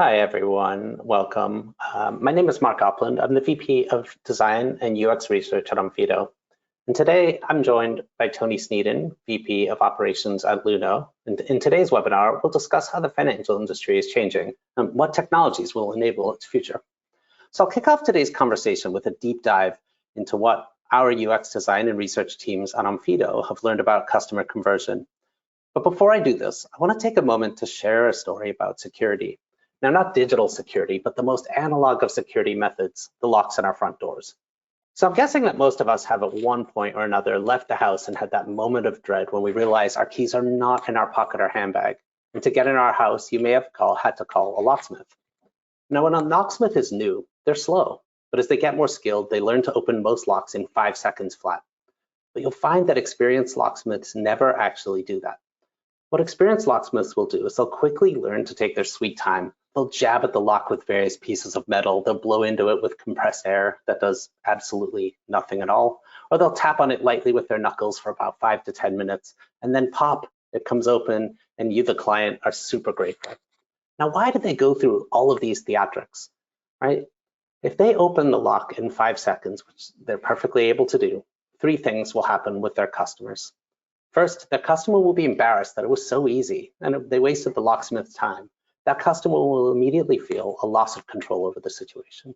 Hi, everyone. Welcome. My name is Mark Opland. I'm the VP of Design and UX Research at Onfido. And today I'm joined by Tony Sneeden, VP of Operations at Luno. And in today's webinar, we'll discuss how the financial industry is changing and what technologies will enable its future. So I'll kick off today's conversation with a deep dive into what our UX design and research teams at Onfido have learned about customer conversion. But before I do this, I want to take a moment to share a story about security. Now, not digital security, but the most analog of security methods, the locks on our front doors. So I'm guessing that most of us have at one point or another left the house and had that moment of dread when we realize our keys are not in our pocket or handbag. And to get in our house, you may have had to call a locksmith. Now, when a locksmith is new, they're slow, but as they get more skilled, they learn to open most locks in 5 seconds flat. But you'll find that experienced locksmiths never actually do that. What experienced locksmiths will do is they'll quickly learn to take their sweet time. They'll jab at the lock with various pieces of metal. They'll blow into it with compressed air that does absolutely nothing at all. Or they'll tap on it lightly with their knuckles for about 5 to 10 minutes, and then pop, it comes open, and you, the client, are super grateful. Now, why do they go through all of these theatrics, right? If they open the lock in 5 seconds, which they're perfectly able to do, 3 things will happen with their customers. First, the customer will be embarrassed that it was so easy and they wasted the locksmith's time. That customer will immediately feel a loss of control over the situation.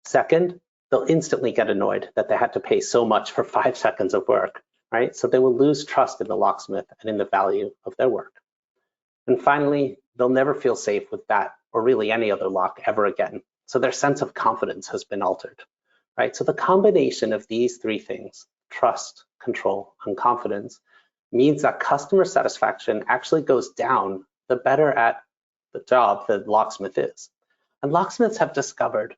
Second, they'll instantly get annoyed that they had to pay so much for 5 seconds of work, right? So they will lose trust in the locksmith and in the value of their work. And finally, they'll never feel safe with that or really any other lock ever again. So their sense of confidence has been altered, right? So the combination of these 3 things, trust, control, and confidence, means that customer satisfaction actually goes down the better at the job the locksmith is. And locksmiths have discovered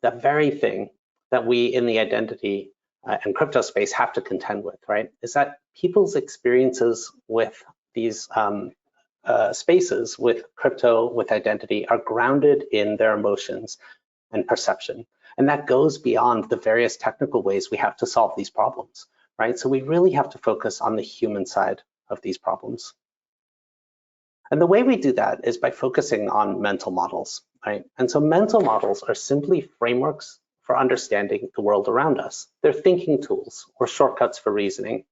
that very thing that we in the identity and crypto space have to contend with, right? Is that people's experiences with these spaces, with crypto, with identity, are grounded in their emotions and perception. And that goes beyond the various technical ways we have to solve these problems, right? So we really have to focus on the human side of these problems. And the way we do that is by focusing on mental models, right? And so mental models are simply frameworks for understanding the world around us. They're thinking tools or shortcuts for reasoning.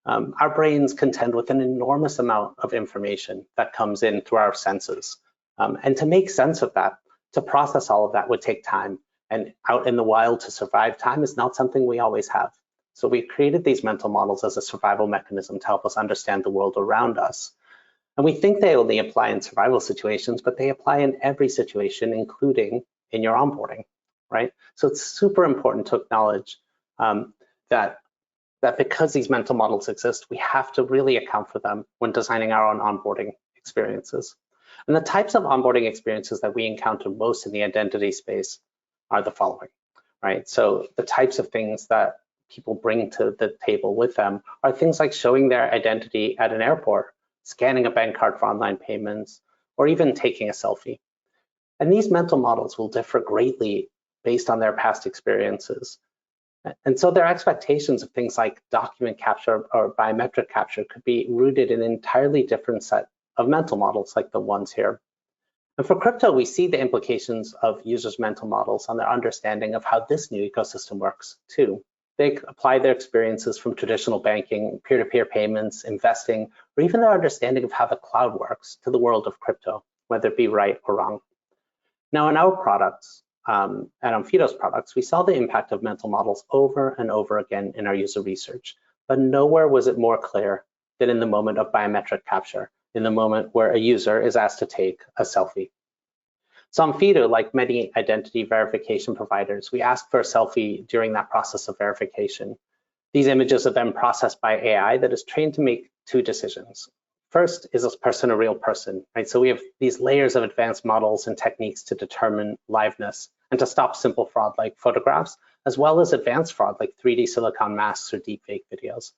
Our brains contend with an enormous amount of information that comes in through our senses. And to make sense of that, to process all of that would take time. And out in the wild to survive, time is not something we always have. So we created these mental models as a survival mechanism to help us understand the world around us. And we think they only apply in survival situations, but they apply in every situation, including in your onboarding, right? So it's super important to acknowledge that because these mental models exist, we have to really account for them when designing our own onboarding experiences. And the types of onboarding experiences that we encounter most in the identity space are the following, right? So the types of things that people bring to the table with them are things like showing their identity at an airport, scanning a bank card for online payments, or even taking a selfie. And these mental models will differ greatly based on their past experiences. And so their expectations of things like document capture or biometric capture could be rooted in an entirely different set of mental models like the ones here. And for crypto, we see the implications of users' mental models on their understanding of how this new ecosystem works too. They apply their experiences from traditional banking, peer-to-peer payments, investing, or even their understanding of how the cloud works to the world of crypto, whether it be right or wrong. Now, in our products, at Onfido's products, we saw the impact of mental models over and over again in our user research, but nowhere was it more clear than in the moment of biometric capture, in the moment where a user is asked to take a selfie. So Onfido, like many identity verification providers, we ask for a selfie during that process of verification. These images are then processed by AI that is trained to make 2 decisions. First, is this person a real person, right? So we have these layers of advanced models and techniques to determine liveness and to stop simple fraud like photographs, as well as advanced fraud like 3D silicon masks or deepfake videos.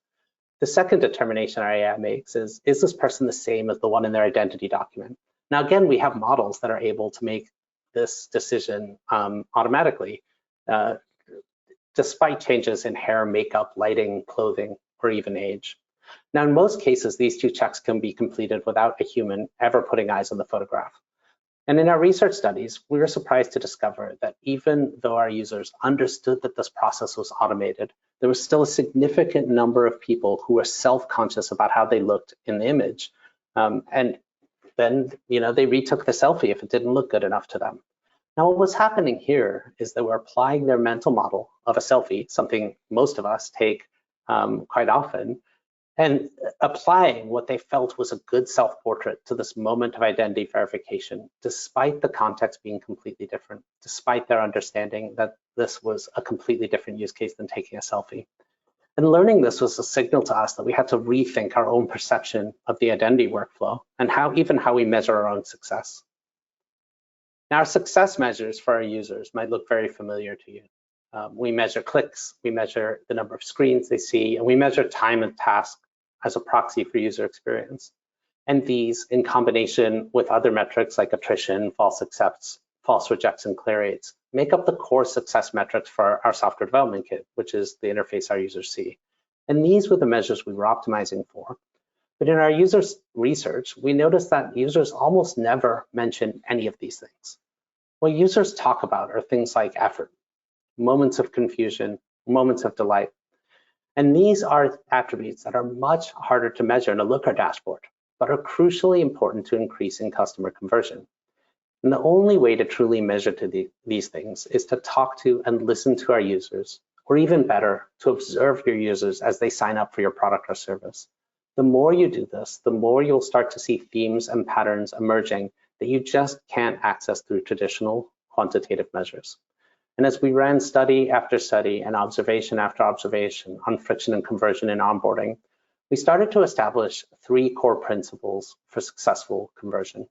The second determination our AI makes is this person the same as the one in their identity document? Now, again, we have models that are able to make this decision automatically, despite changes in hair, makeup, lighting, clothing, or even age. Now, in most cases, these 2 checks can be completed without a human ever putting eyes on the photograph. And in our research studies, we were surprised to discover that even though our users understood that this process was automated, there was still a significant number of people who were self-conscious about how they looked in the image. And then, they retook the selfie if it didn't look good enough to them. Now, what was happening here is they were applying their mental model of a selfie, something most of us take quite often, and applying what they felt was a good self-portrait to this moment of identity verification, despite the context being completely different, despite their understanding that this was a completely different use case than taking a selfie. And learning this was a signal to us that we had to rethink our own perception of the identity workflow and even how we measure our own success. Now, our success measures for our users might look very familiar to you. We measure clicks, we measure the number of screens they see, and we measure time and task as a proxy for user experience. And these, in combination with other metrics like attrition, false accepts, false rejects, and clear rates, make up the core success metrics for our software development kit, which is the interface our users see. And these were the measures we were optimizing for. But in our users research, we noticed that users almost never mention any of these things. What users talk about are things like effort, moments of confusion, moments of delight. And these are attributes that are much harder to measure in a Looker dashboard, but are crucially important to increasing customer conversion. And the only way to truly measure these things is to talk to and listen to our users, or even better, to observe your users as they sign up for your product or service. The more you do this, the more you'll start to see themes and patterns emerging that you just can't access through traditional quantitative measures. And as we ran study after study and observation after observation on friction and conversion in onboarding, we started to establish 3 core principles for successful conversion.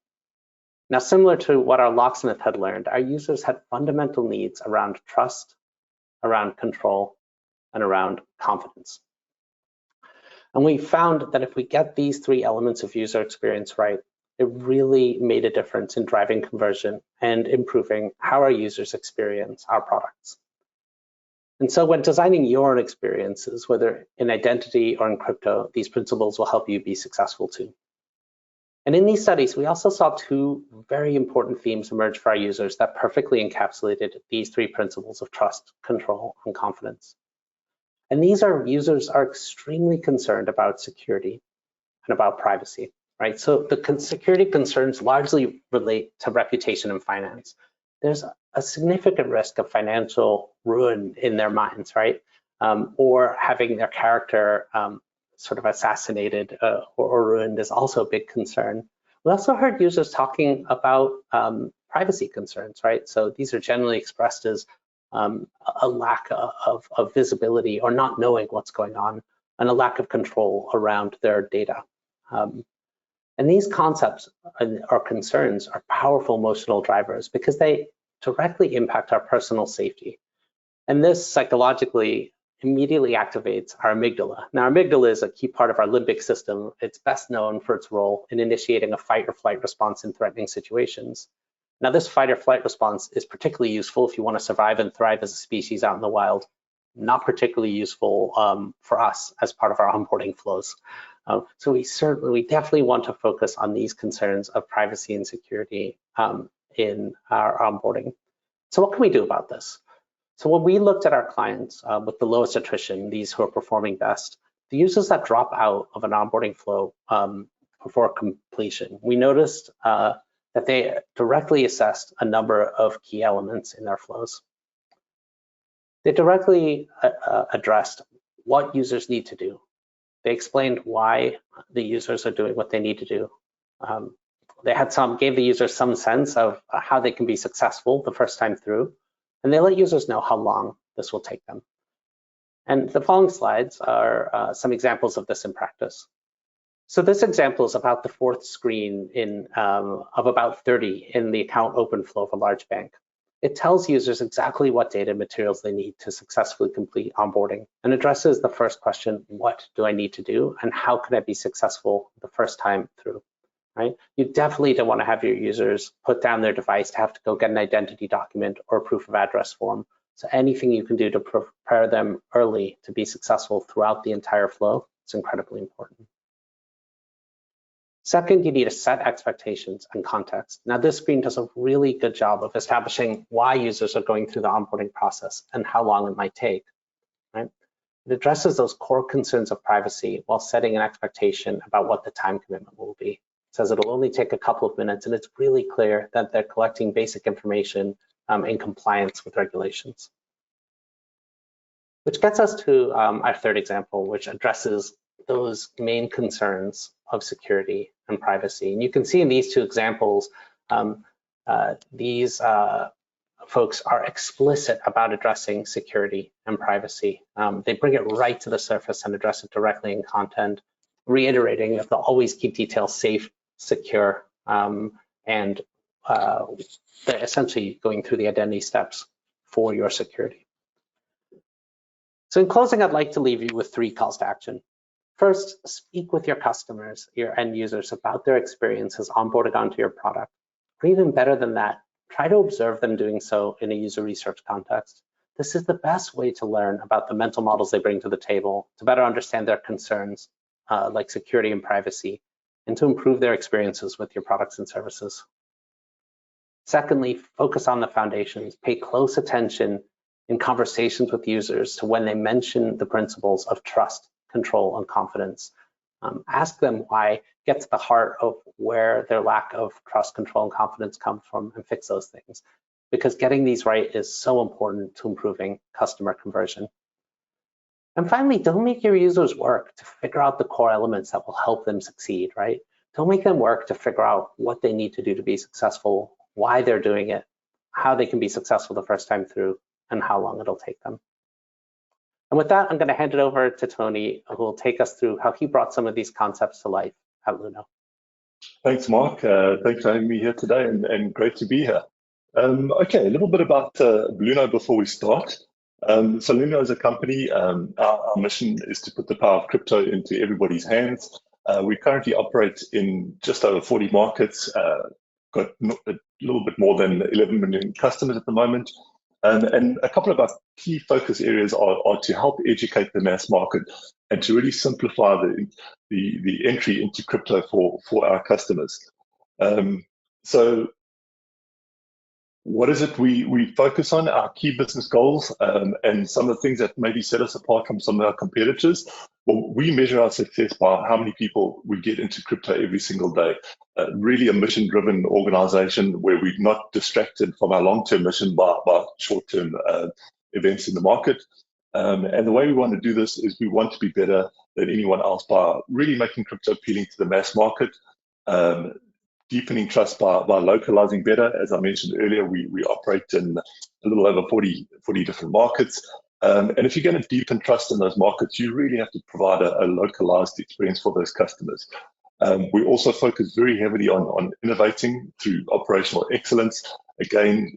Now, similar to what our locksmith had learned, our users had fundamental needs around trust, around control, and around confidence. And we found that if we get these 3 elements of user experience right, it really made a difference in driving conversion and improving how our users experience our products. And so when designing your own experiences, whether in identity or in crypto, these principles will help you be successful too. And in these studies, we also saw 2 very important themes emerge for our users that perfectly encapsulated these 3 principles of trust, control, and confidence. And these users are extremely concerned about security and about privacy, right? So the security concerns largely relate to reputation and finance. There's a significant risk of financial ruin in their minds, right? Or having their character sort of assassinated or ruined is also a big concern. We also heard users talking about privacy concerns, right? So these are generally expressed as a lack of visibility or not knowing what's going on, and a lack of control around their data. And these concepts or concerns are powerful emotional drivers because they directly impact our personal safety. And this psychologically immediately activates our amygdala. Now, our amygdala is a key part of our limbic system. It's best known for its role in initiating a fight or flight response in threatening situations. Now, this fight or flight response is particularly useful if you want to survive and thrive as a species out in the wild, not particularly useful for us as part of our onboarding flows. So we definitely want to focus on these concerns of privacy and security in our onboarding. So what can we do about this? So when we looked at our clients with the lowest attrition, these who are performing best, the users that drop out of an onboarding flow before completion, we noticed that they directly assessed a number of key elements in their flows. They directly addressed what users need to do. They explained why the users are doing what they need to do. They gave the users some sense of how they can be successful the first time through, and they let users know how long this will take them. And the following slides are some examples of this in practice. So this example is about the 4th screen of about 30 in the account open flow of a large bank. It tells users exactly what data and materials they need to successfully complete onboarding, and addresses the first question, what do I need to do, and how can I be successful the first time through, right? You definitely don't want to have your users put down their device to have to go get an identity document or a proof of address form. So anything you can do to prepare them early to be successful throughout the entire flow is incredibly important. Second, you need to set expectations and context. Now, this screen does a really good job of establishing why users are going through the onboarding process and how long it might take, right? It addresses those core concerns of privacy while setting an expectation about what the time commitment will be. It says it'll only take a couple of minutes, and it's really clear that they're collecting basic information in compliance with regulations. Which gets us to our third example, which addresses those main concerns of security and privacy. And you can see in these two examples, these folks are explicit about addressing security and privacy. They bring it right to the surface and address it directly in content, reiterating that they'll always keep details safe, secure, and they're essentially going through the identity steps for your security. So in closing, I'd like to leave you with 3 calls to action. First, speak with your customers, your end users, about their experiences onboarding onto your product. Or even better than that, try to observe them doing so in a user research context. This is the best way to learn about the mental models they bring to the table, to better understand their concerns like security and privacy, and to improve their experiences with your products and services. Secondly, focus on the foundations. Pay close attention in conversations with users to when they mention the principles of trust, control, and confidence. Ask them why, get to the heart of where their lack of trust, control, and confidence come from, and fix those things. Because getting these right is so important to improving customer conversion. And finally, don't make your users work to figure out the core elements that will help them succeed, right? Don't make them work to figure out what they need to do to be successful, why they're doing it, how they can be successful the first time through, and how long it'll take them. And with that, I'm going to hand it over to Tony, who will take us through how he brought some of these concepts to life at Luno. Thanks, Mark. Thanks for having me here today, and great to be here. Okay, a little bit about Luno before we start. So Luno is a company. Our mission is to put the power of crypto into everybody's hands. We currently operate in just over 40 markets, got a little bit more than 11 million customers at the moment. And a couple of our key focus areas are to help educate the mass market and to really simplify the entry into crypto for our customers. So what is it we focus on? Our key business goals and some of the things that maybe set us apart from some of our competitors. Well, we measure our success by how many people we get into crypto every single day. Really a mission-driven organization where we're not distracted from our long-term mission by short-term events in the market. And the way we want to do this is we want to be better than anyone else by really making crypto appealing to the mass market, deepening trust by localizing better. As I mentioned earlier, we operate in a little over 40 different markets. And if you're going to deepen trust in those markets, you really have to provide a localized experience for those customers. We also focus very heavily on innovating through operational excellence. Again,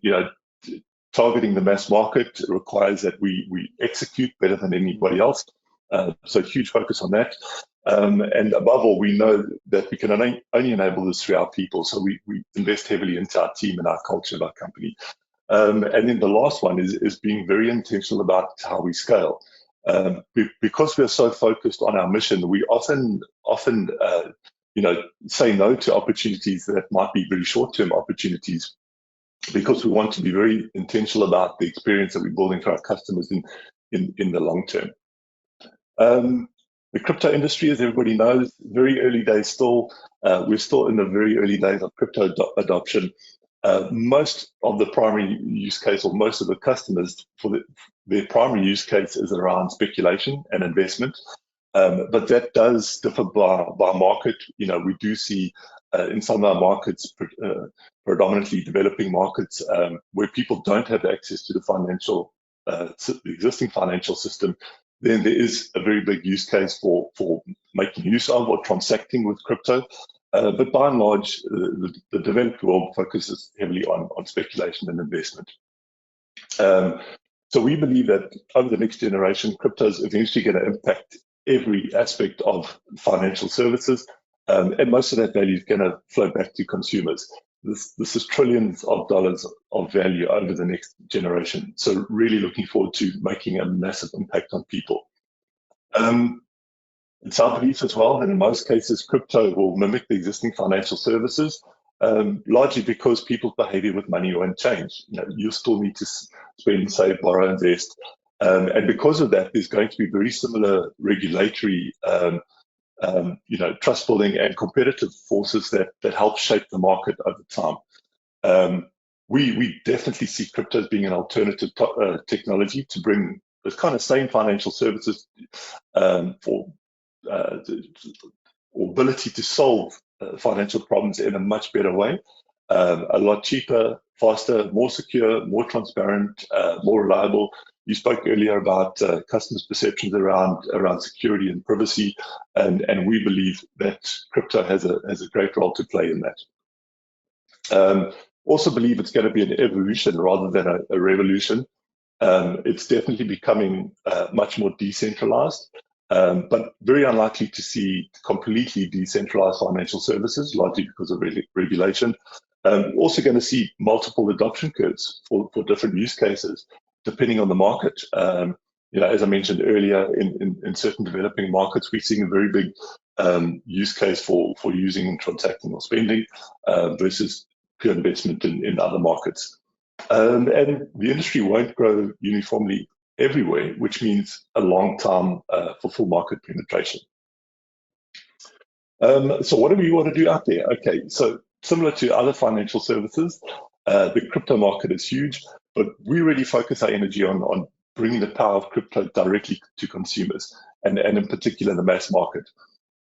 targeting the mass market requires that we execute better than anybody else. So huge focus on that. And above all, we know that we can only enable this through our people. So we invest heavily into our team and our culture of our company. And then the last one is being very intentional about how we scale. Because we're so focused on our mission, we often say no to opportunities that might be very short-term opportunities, because we want to be very intentional about the experience that we're building for our customers in the long term. The crypto industry, as everybody knows, very early days still. We're still in the very early days of crypto adoption. Most of the primary use case, or most of the customers, their primary use case is around speculation and investment. But that does differ by market. We do see in some of our markets, predominantly developing markets, where people don't have access to the existing financial system, then there is a very big use case for making use of or transacting with crypto. But by and large, the developed world focuses heavily on speculation and investment. So we believe that over the next generation, crypto is eventually going to impact every aspect of financial services, and most of that value is going to flow back to consumers. This is trillions of dollars of value over the next generation. So really looking forward to making a massive impact on people. It's our belief as well that in most cases, crypto will mimic the existing financial services, largely because people's behavior with money won't change. You still need to spend, save, borrow, invest. And because of that, there's going to be very similar regulatory, trust building and competitive forces that help shape the market over time. We definitely see crypto as being an alternative technology to bring this kind of same financial services for or ability to solve financial problems in a much better way, a lot cheaper, faster, more secure, more transparent, more reliable. You spoke earlier about customers' perceptions around security and privacy, and we believe that crypto has a great role to play in that. Also believe it's going to be an evolution rather than a revolution. It's definitely becoming much more decentralized, but very unlikely to see completely decentralized financial services, largely because of regulation. Also going to see multiple adoption curves for different use cases, depending on the market. As I mentioned earlier, in certain developing markets, we're seeing a very big use case for using transacting or spending versus pure investment in other markets. And the industry won't grow uniformly everywhere, which means a long time for full market penetration. So what do we want to do out there? Okay, so similar to other financial services, the crypto market is huge, but we really focus our energy on bringing the power of crypto directly to consumers, and in particular the mass market.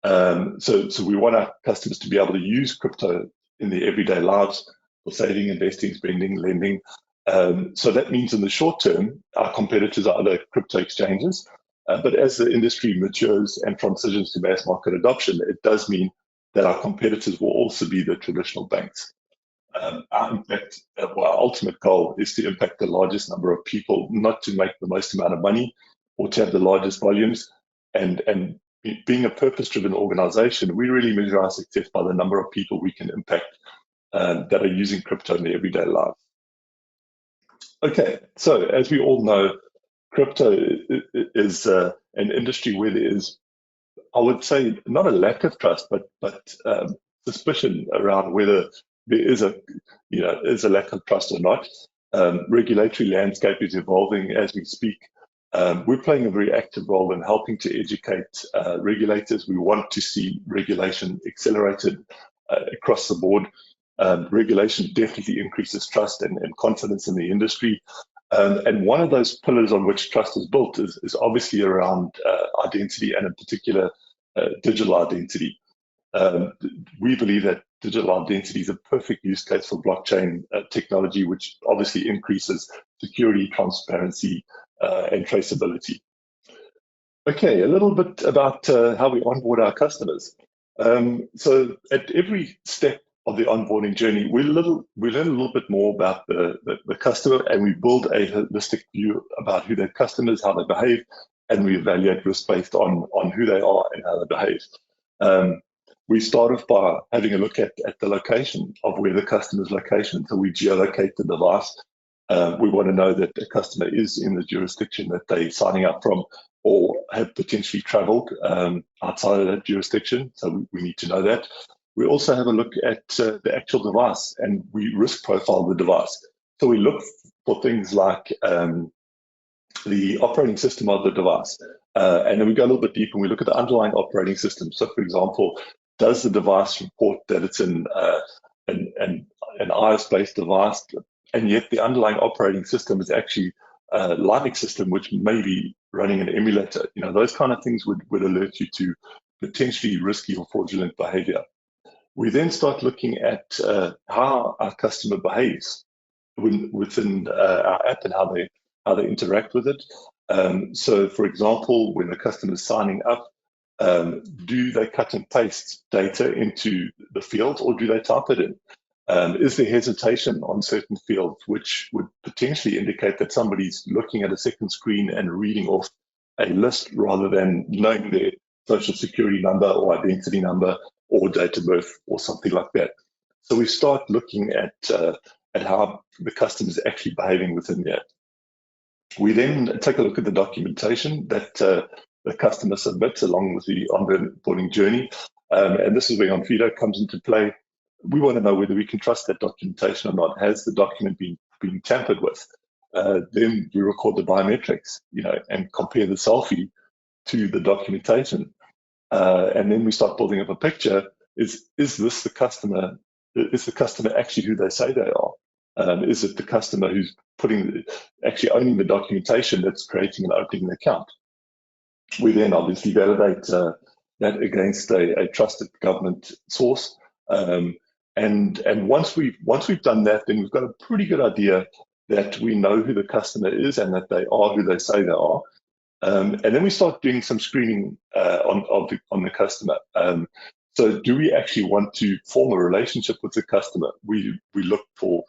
So we want our customers to be able to use crypto in their everyday lives for saving, investing, spending, lending. So that means in the short term, our competitors are other crypto exchanges. But as the industry matures and transitions to mass market adoption, it does mean that our competitors will also be the traditional banks. Our ultimate goal is to impact the largest number of people, not to make the most amount of money or to have the largest volumes. And being a purpose-driven organization, we really measure our success by the number of people we can impact that are using crypto in their everyday life. Okay, so as we all know, crypto is an industry where there is, I would say, not a lack of trust, but suspicion around whether there is a lack of trust or not. Regulatory landscape is evolving as we speak. We're playing a very active role in helping to educate regulators. We want to see regulation accelerated across the board. Regulation definitely increases trust and confidence in the industry. And one of those pillars on which trust is built is obviously around identity, and in particular, digital identity. We believe that digital identity is a perfect use case for blockchain technology, which obviously increases security, transparency, and traceability. Okay, a little bit about how we onboard our customers. So at every step of the onboarding journey, we learn a little bit more about the customer, and we build a holistic view about who their customers, how they behave, and we evaluate risk based on who they are and how they behave. We start off by having a look at the location of where the customer's location. So we geolocate the device. We want to know that the customer is in the jurisdiction that they're signing up from, or have potentially traveled outside of that jurisdiction. So we need to know that. We also have a look at the actual device, and we risk profile the device. So we look for things like the operating system of the device. And then we go a little bit deeper and we look at the underlying operating system. So for example, does the device report that it's an iOS-based device, and yet the underlying operating system is actually a Linux system, which may be running an emulator? Those kind of things would alert you to potentially risky or fraudulent behavior. We then start looking at how our customer behaves within our app and how they interact with it. So, for example, when the customer is signing up, do they cut and paste data into the field, or do they type it in? Is there hesitation on certain fields, which would potentially indicate that somebody's looking at a second screen and reading off a list rather than knowing their social security number or identity number or date of birth or something like that? So we start looking at how the customer is actually behaving within the app. We then take a look at the documentation that the customer submits along with the onboarding journey. And this is where Onfido comes into play. We want to know whether we can trust that documentation or not. Has the document been tampered with? Then we record the biometrics, and compare the selfie to the documentation. And then we start building up a picture. Is this the customer? Is the customer actually who they say they are? Is it the customer who's actually owning the documentation that's creating and opening an account? We then obviously validate that against a trusted government source. And once we've done that, then we've got a pretty good idea that we know who the customer is and that they are who they say they are. And then we start doing some screening on the customer. So do we actually want to form a relationship with the customer? We look for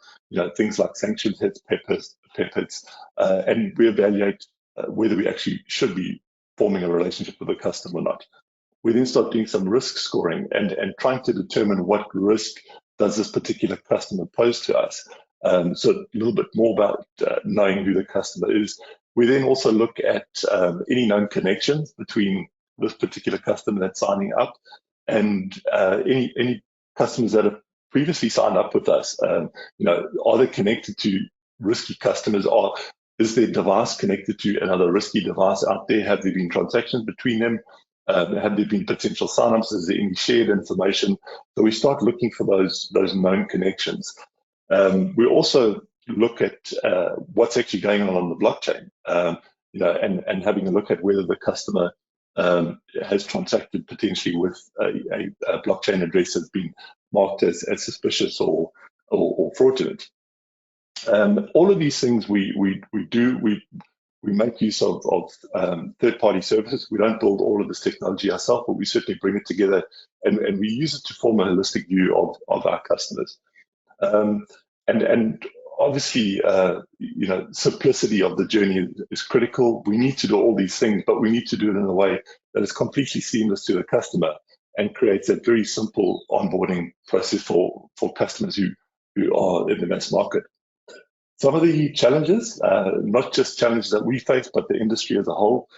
things like sanction hits, PEP hits, and we evaluate whether we actually should be forming a relationship with the customer or not. We then start doing some risk scoring and trying to determine what risk does this particular customer pose to us. So a little bit more about knowing who the customer is. We then also look at any known connections between this particular customer that's signing up and any customers that have previously signed up with us. Are they connected to risky customers? Or is their device connected to another risky device out there? Have there been transactions between them? Have there been potential signups? Is there any shared information? So we start looking for those known connections. We also look at what's actually going on the blockchain, and having a look at whether the customer has transacted potentially with a blockchain address that's been marked as suspicious or fraudulent. All of these things we do. We make use of third-party services. We don't build all of this technology ourselves, but we certainly bring it together and we use it to form a holistic view of our customers. And obviously, simplicity of the journey is critical. We need to do all these things, but we need to do it in a way that is completely seamless to the customer and creates a very simple onboarding process for customers who are in the mass market. Some of the challenges, not just challenges that we face, but the industry as a whole.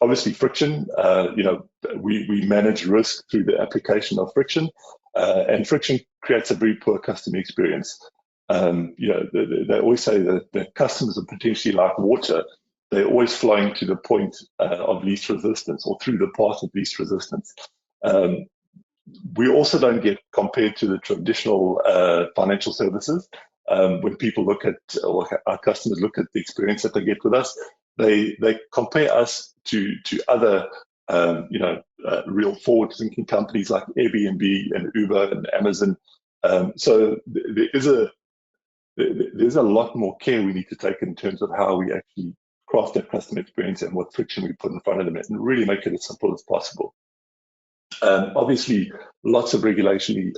Obviously, friction. We manage risk through the application of friction, and friction creates a very poor customer experience. They always say that customers are potentially like water. They're always flowing to the point of least resistance or through the path of least resistance. We also don't get compared to the traditional financial services. When people look at, or our customers look at the experience that they get with us, they compare us to other real forward-thinking companies like Airbnb and Uber and Amazon. So there's a lot more care we need to take in terms of how we actually craft that customer experience and what friction we put in front of them and really make it as simple as possible. Obviously, lots of regulatory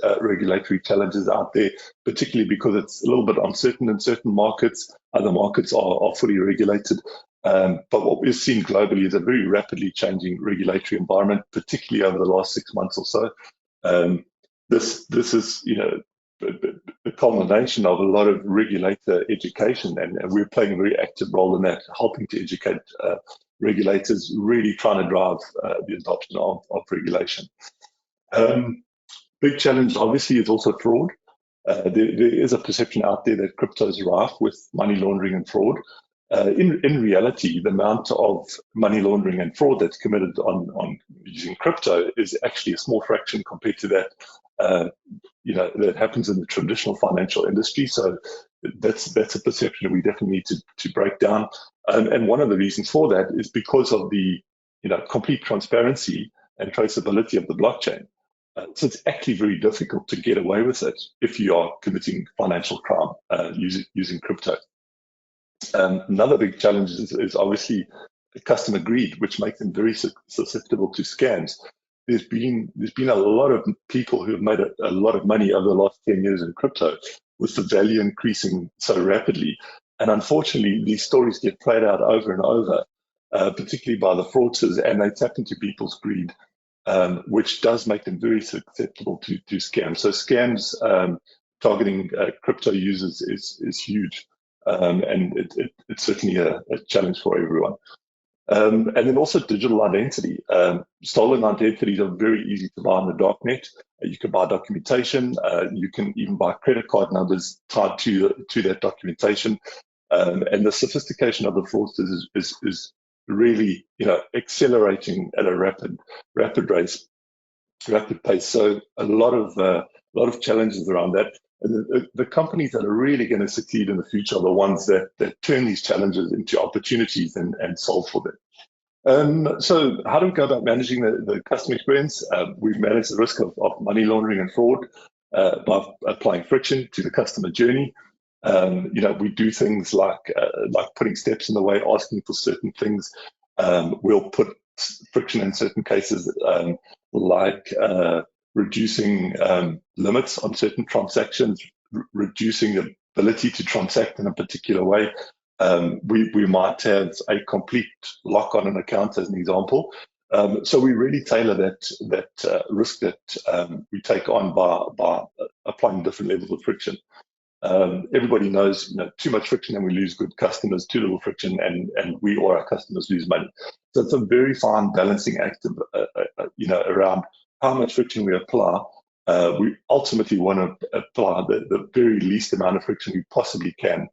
challenges out there, particularly because it's a little bit uncertain in certain markets. Other markets are fully regulated. But what we've seen globally is a very rapidly changing regulatory environment, particularly over the last 6 months or so. This is, the culmination of a lot of regulator education, and we're playing a very active role in that, helping to educate regulators, really trying to drive the adoption of regulation. Big challenge, obviously, is also fraud. There is a perception out there that crypto is rife with money laundering and fraud. In reality, the amount of money laundering and fraud that's committed on using crypto is actually a small fraction compared to that that happens in the traditional financial industry. So that's a perception we definitely need to break down. And one of the reasons for that is because of the complete transparency and traceability of the blockchain. So it's actually very difficult to get away with it if you are committing financial crime using crypto. Another big challenge is obviously customer greed, which makes them very susceptible to scams. There's been a lot of people who have made a lot of money over the last 10 years in crypto, with the value increasing so rapidly. And unfortunately, these stories get played out over and over, particularly by the fraudsters, and they tap into people's greed, which does make them very susceptible to scams. So scams targeting crypto users is huge, and it's certainly a challenge for everyone. And then also digital identity. Stolen identities are very easy to buy on the darknet. You can buy documentation. You can even buy credit card numbers tied to that documentation. And the sophistication of the fraudsters is really, accelerating at a rapid pace. So a lot of challenges around that. And the companies that are really going to succeed in the future are the ones that turn these challenges into opportunities and solve for them. So how do we go about managing the customer experience? We've managed the risk of money laundering and fraud by applying friction to the customer journey. We do things like putting steps in the way, asking for certain things. We'll put friction in certain cases, like reducing limits on certain transactions, reducing the ability to transact in a particular way. We might have a complete lock on an account, as an example. So we really tailor that risk that we take on by applying different levels of friction. Everybody knows, too much friction and we lose good customers, too little friction and we or our customers lose money. So it's a very fine balancing act, around how much friction we apply. We ultimately want to apply the very least amount of friction we possibly can,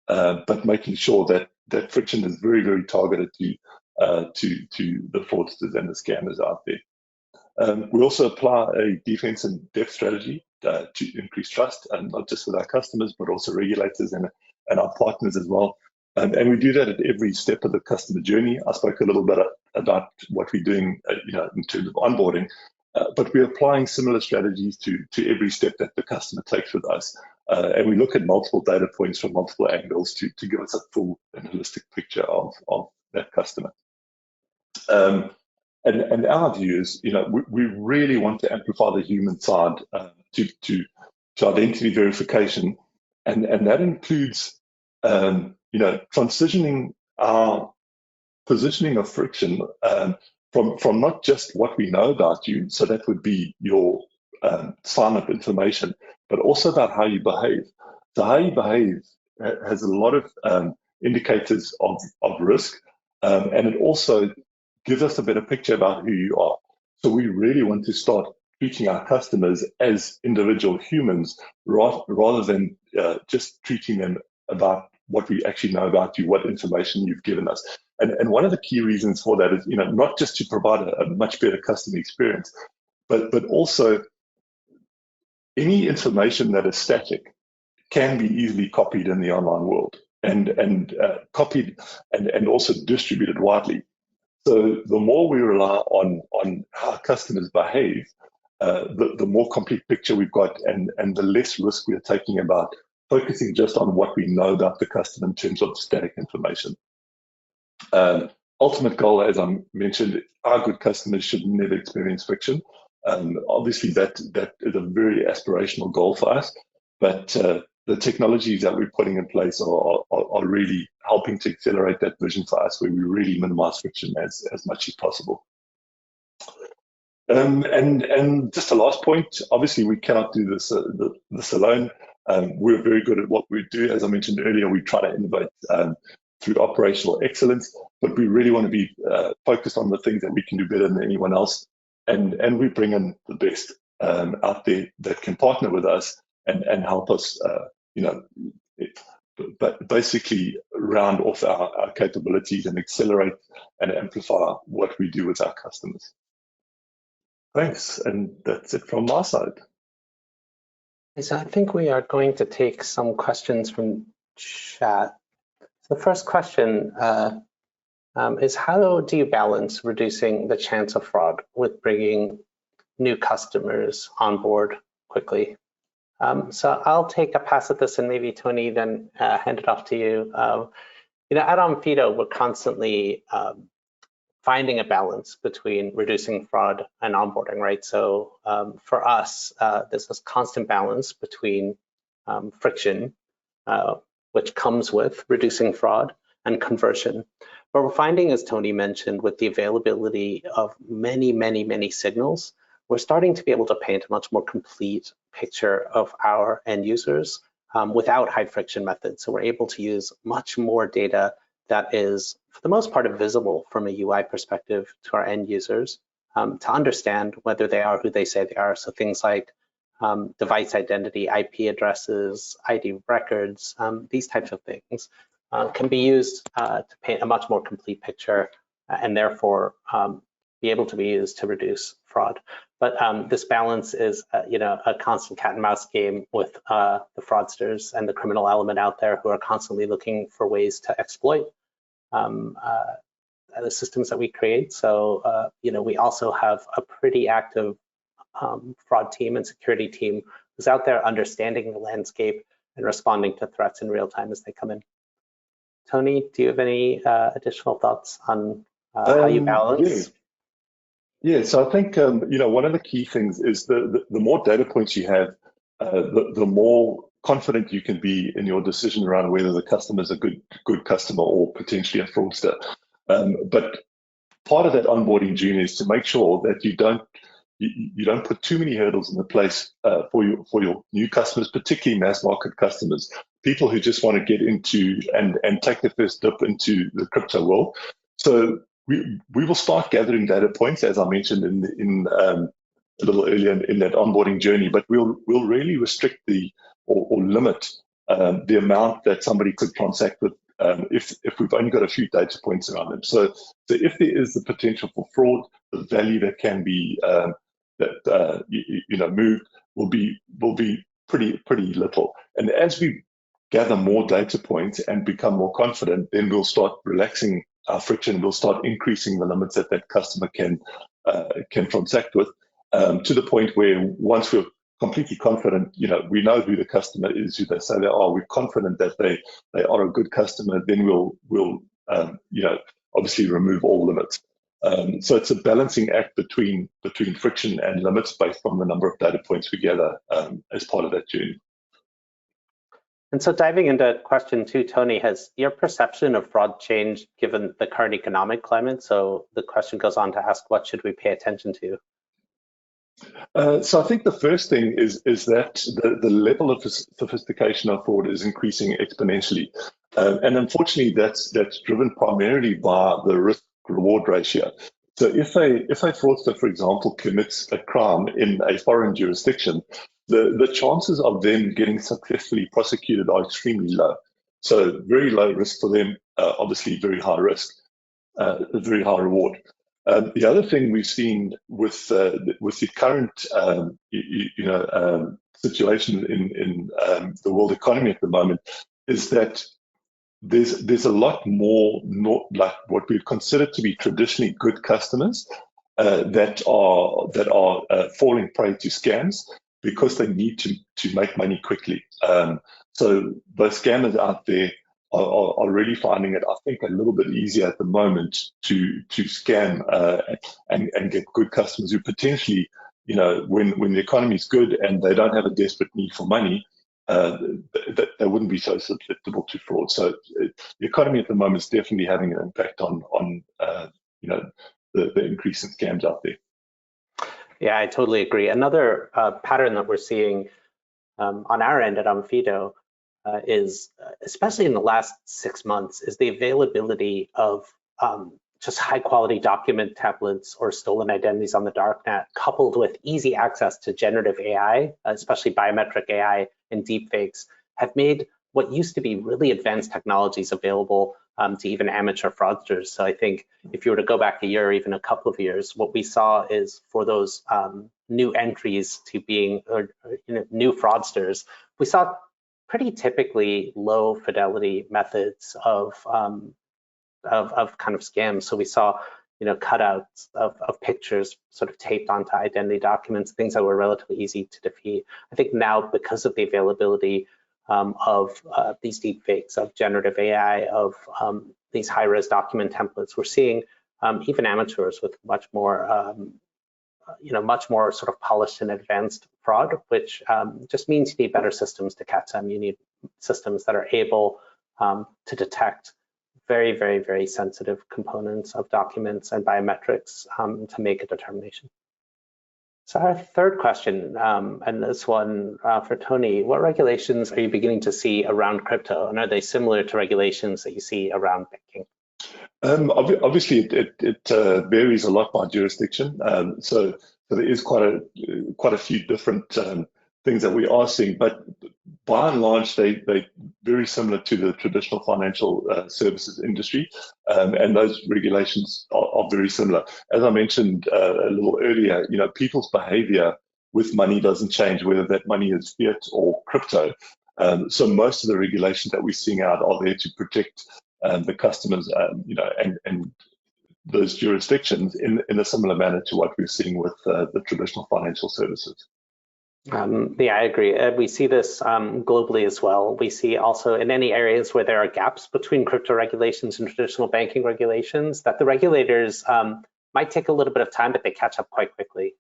but making sure that friction is very, very targeted to the fraudsters and the scammers out there. We also apply a defense and depth strategy to increase trust, and not just with our customers, but also regulators and our partners as well. And we do that at every step of the customer journey. I spoke a little bit about what we're doing, in terms of onboarding, but we're applying similar strategies to every step that the customer takes with us. And we look at multiple data points from multiple angles to give us a full and holistic picture of that customer. And our view is, we really want to amplify the human side to identity verification, and that includes, transitioning our positioning of friction from not just what we know about you, so that would be your sign-up information, but also about how you behave. So how you behave has a lot of indicators of risk, and it also gives us a better picture about who you are. So we really want to start treating our customers as individual humans rather than just treating them about what we actually know about you, what information you've given us. And one of the key reasons for that is, not just to provide a much better customer experience, but also any information that is static can be easily copied in the online world and copied and also distributed widely. So the more we rely on how customers behave, the more complete picture we've got, and the less risk we're taking about focusing just on what we know about the customer in terms of static information. Ultimate goal, as I mentioned, our good customers should never experience friction. Obviously, that is a very aspirational goal for us, but the technologies that we're putting in place are really helping to accelerate that vision for us, where we really minimize friction as much as possible. And just a last point, obviously we cannot do this alone. We're very good at what we do. As I mentioned earlier, we try to innovate through operational excellence, but we really want to be focused on the things that we can do better than anyone else. And we bring in the best out there that can partner with us and help us, but basically round off our capabilities and accelerate and amplify what we do with our customers. Thanks, and that's it from my side. So I think we are going to take some questions from chat. The first question is, how do you balance reducing the chance of fraud with bringing new customers on board quickly? So I'll take a pass at this, and maybe Tony, then hand it off to you. At Onfido, we're constantly finding a balance between reducing fraud and onboarding, right? So for us, there's this constant balance between friction, which comes with reducing fraud, and conversion. But we're finding, as Tony mentioned, with the availability of many signals, we're starting to be able to paint a much more complete picture of our end users without high friction methods. So we're able to use much more data that is, for the most part, visible from a UI perspective to our end users to understand whether they are who they say they are. So things like device identity, IP addresses, ID records, these types of things can be used to paint a much more complete picture and therefore be able to be used to reduce fraud. But this balance is, a constant cat and mouse game with the fraudsters and the criminal element out there who are constantly looking for ways to exploit the systems that we create. So, we also have a pretty active fraud team and security team who's out there understanding the landscape and responding to threats in real time as they come in. Tony, do you have any additional thoughts on how you balance? Yeah, so I think one of the key things is the more data points you have, the more confident you can be in your decision around whether the customer is a good customer or potentially a fraudster. But part of that onboarding journey is to make sure that you don't put too many hurdles in the place for your new customers, particularly mass market customers, people who just want to get into and take their first dip into the crypto world. So we will start gathering data points, as I mentioned in a little earlier in that onboarding journey, but we'll really restrict or limit the amount that somebody could transact with if we've only got a few data points around them. So if there is the potential for fraud, the value that can be moved will be pretty little. And as we gather more data points and become more confident, then we'll start relaxing our friction. We'll start increasing the limits that customer can transact with, to the point where once we're completely confident, we know who the customer is, who they say they are. We're confident that they are a good customer. Then we'll obviously remove all limits. So it's a balancing act between friction and limits based on the number of data points we gather as part of that journey. And so diving into question 2, Tony, has your perception of fraud changed given the current economic climate? So the question goes on to ask, what should we pay attention to? So I think the first thing is that the level of sophistication of fraud is increasing exponentially. And unfortunately, that's driven primarily by the risk-reward ratio. So if a fraudster, for example, commits a crime in a foreign jurisdiction, the chances of them getting successfully prosecuted are extremely low. So very low risk for them, obviously very high risk, very high reward. The other thing we've seen with the current situation in the world economy at the moment is that there's a lot more like what we'd consider to be traditionally good customers that are falling prey to scams because they need to make money quickly. So those scammers out there are really finding it, I think, a little bit easier at the moment to scam and get good customers who potentially, when the economy is good and they don't have a desperate need for money, they wouldn't be so susceptible to fraud. So the economy at the moment is definitely having an impact on the increase in scams out there. Yeah, I totally agree. Another pattern that we're seeing on our end at Onfido is, especially in the last 6 months, is the availability of just high quality document templates or stolen identities on the darknet, coupled with easy access to generative AI, especially biometric AI and deepfakes, have made what used to be really advanced technologies available to even amateur fraudsters. So I think if you were to go back a year or even a couple of years, what we saw is for those new entries to being new fraudsters, we saw pretty typically low fidelity methods of kind of scams. So we saw cutouts of pictures sort of taped onto identity documents, things that were relatively easy to defeat. I think now, because of the availability of these deepfakes, of generative AI, of these high-res document templates, we're seeing even amateurs with much more sort of polished and advanced fraud, which just means you need better systems to catch them. You need systems that are able to detect very, very, very sensitive components of documents and biometrics to make a determination. So our third question, and this one for Tony, what regulations are you beginning to see around crypto, and are they similar to regulations that you see around banking? Obviously, it varies a lot by jurisdiction. So there is quite a few different things that we are seeing, but by and large, they're very similar to the traditional financial services industry, and those regulations are very similar. As I mentioned a little earlier, people's behavior with money doesn't change, whether that money is fiat or crypto. So most of the regulations that we're seeing out are there to protect the customers, and those jurisdictions in a similar manner to what we're seeing with the traditional financial services. Yeah, I agree. We see this globally as well. We see also in any areas where there are gaps between crypto regulations and traditional banking regulations that the regulators might take a little bit of time, but they catch up quite quickly.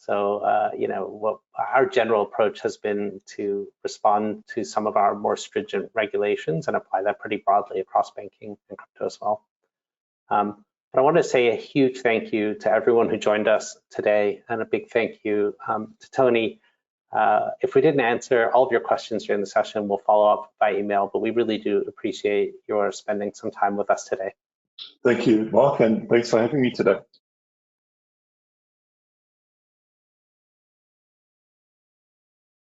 What our general approach has been to respond to some of our more stringent regulations and apply that pretty broadly across banking and crypto as well. But I want to say a huge thank you to everyone who joined us today, and a big thank you to Tony. If we didn't answer all of your questions during the session, we'll follow up by email, but we really do appreciate your spending some time with us today. Thank you, Mark, and thanks for having me today.